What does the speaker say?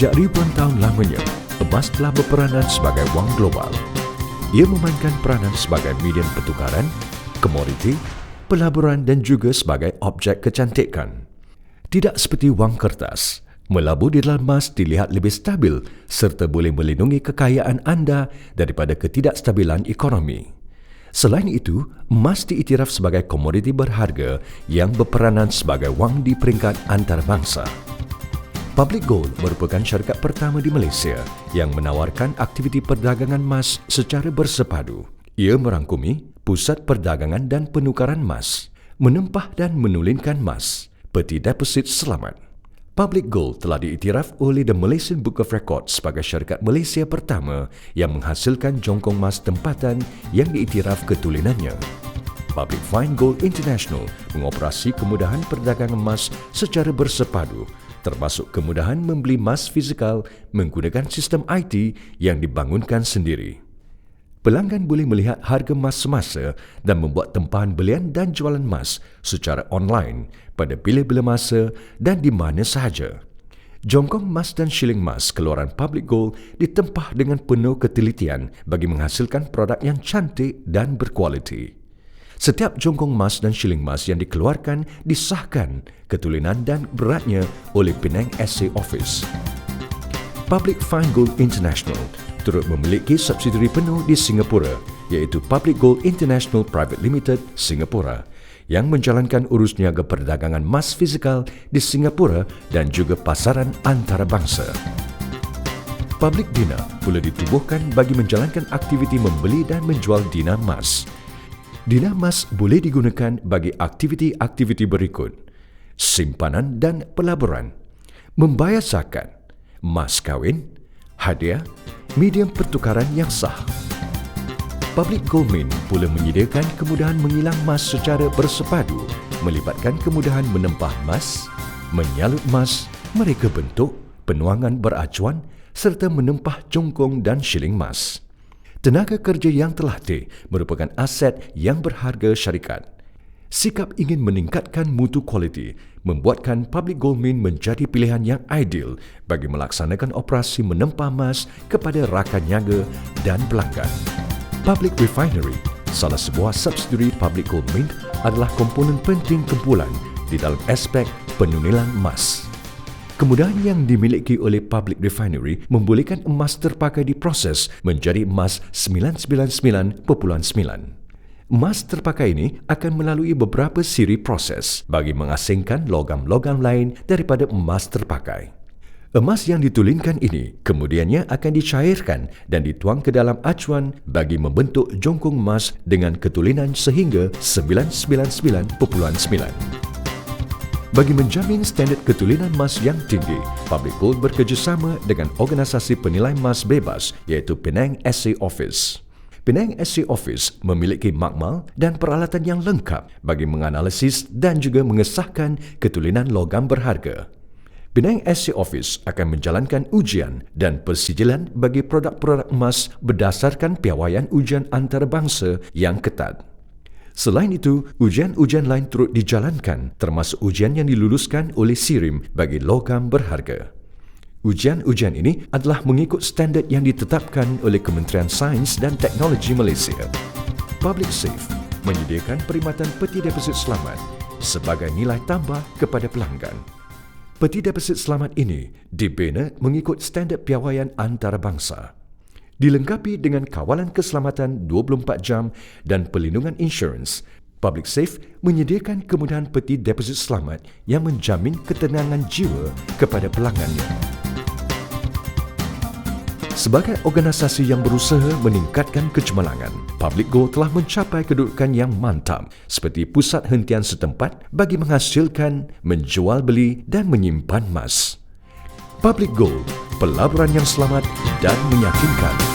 Sejak ribuan tahun lamanya, emas telah berperanan sebagai wang global. Ia memainkan peranan sebagai medium pertukaran, komoditi, pelaburan dan juga sebagai objek kecantikan. Tidak seperti wang kertas, melabur di dalam emas dilihat lebih stabil serta boleh melindungi kekayaan anda daripada ketidakstabilan ekonomi. Selain itu, emas diiktiraf sebagai komoditi berharga yang berperanan sebagai wang di peringkat antarabangsa. Public Gold merupakan syarikat pertama di Malaysia yang menawarkan aktiviti perdagangan emas secara bersepadu. Ia merangkumi pusat perdagangan dan penukaran emas, menempah dan menulinkan emas, peti deposit selamat. Public Gold telah diiktiraf oleh The Malaysian Book of Records sebagai syarikat Malaysia pertama yang menghasilkan jongkong emas tempatan yang diiktiraf ketulinannya. Public Fine Gold International mengoperasi kemudahan perdagangan emas secara bersepadu, termasuk kemudahan membeli emas fizikal menggunakan sistem IT yang dibangunkan sendiri. Pelanggan boleh melihat harga emas semasa dan membuat tempahan belian dan jualan emas secara online pada bila-bila masa dan di mana sahaja. Jongkong emas dan shilling emas keluaran Public Gold ditempah dengan penuh ketelitian bagi menghasilkan produk yang cantik dan berkualiti. Setiap jongkong emas dan shilling emas yang dikeluarkan disahkan ketulinan dan beratnya oleh Penang Assay Office. Public Fine Gold International turut memiliki subsidiari penuh di Singapura iaitu Public Gold International Private Limited Singapura yang menjalankan urus niaga perdagangan emas fizikal di Singapura dan juga pasaran antarabangsa. Public Dina pula ditubuhkan bagi menjalankan aktiviti membeli dan menjual dina emas. Dina emas boleh digunakan bagi aktiviti-aktiviti berikut: simpanan dan pelaburan, membayar zakat, mas kahwin, hadiah, medium pertukaran yang sah. Public Gold Mint pula menyediakan kemudahan mengilang emas secara bersepadu, melibatkan kemudahan menempah emas, menyalut emas, mereka bentuk, penuangan beracuan serta menempah jongkong dan shilling emas. Tenaga kerja yang terlatih merupakan aset yang berharga syarikat. Sikap ingin meningkatkan mutu kualiti membuatkan Public Gold Mint menjadi pilihan yang ideal bagi melaksanakan operasi menempah emas kepada rakan niaga dan pelanggan. Public Refinery, salah sebuah subsidiari Public Gold Mint, adalah komponen penting kumpulan di dalam aspek penunilan emas. Kemudahan yang dimiliki oleh Public Refinery membolehkan emas terpakai diproses menjadi emas 999.9. Emas terpakai ini akan melalui beberapa siri proses bagi mengasingkan logam-logam lain daripada emas terpakai. Emas yang ditulinkan ini kemudiannya akan dicairkan dan dituang ke dalam acuan bagi membentuk jongkong emas dengan ketulinan sehingga 999.9. Bagi menjamin standard ketulinan emas yang tinggi, Public Gold bekerjasama dengan organisasi penilai emas bebas iaitu Penang Assay Office. Penang Assay Office memiliki makmal dan peralatan yang lengkap bagi menganalisis dan juga mengesahkan ketulinan logam berharga. Penang Assay Office akan menjalankan ujian dan persijilan bagi produk-produk emas berdasarkan piawaian ujian antarabangsa yang ketat. Selain itu, ujian-ujian lain turut dijalankan termasuk ujian yang diluluskan oleh SIRIM bagi logam berharga. Ujian-ujian ini adalah mengikut standard yang ditetapkan oleh Kementerian Sains dan Teknologi Malaysia. Public Safe menyediakan perkhidmatan peti deposit selamat sebagai nilai tambah kepada pelanggan. Peti deposit selamat ini dibina mengikut standard piawaian antarabangsa. Dilengkapi dengan kawalan keselamatan 24 jam dan perlindungan insurans, Public Safe menyediakan kemudahan peti deposit selamat yang menjamin ketenangan jiwa kepada pelanggannya. Sebagai organisasi yang berusaha meningkatkan kecemerlangan, Public Gold telah mencapai kedudukan yang mantap seperti pusat hentian setempat bagi menghasilkan, menjual beli dan menyimpan emas. Public Gold, pelaburan yang selamat dan meyakinkan.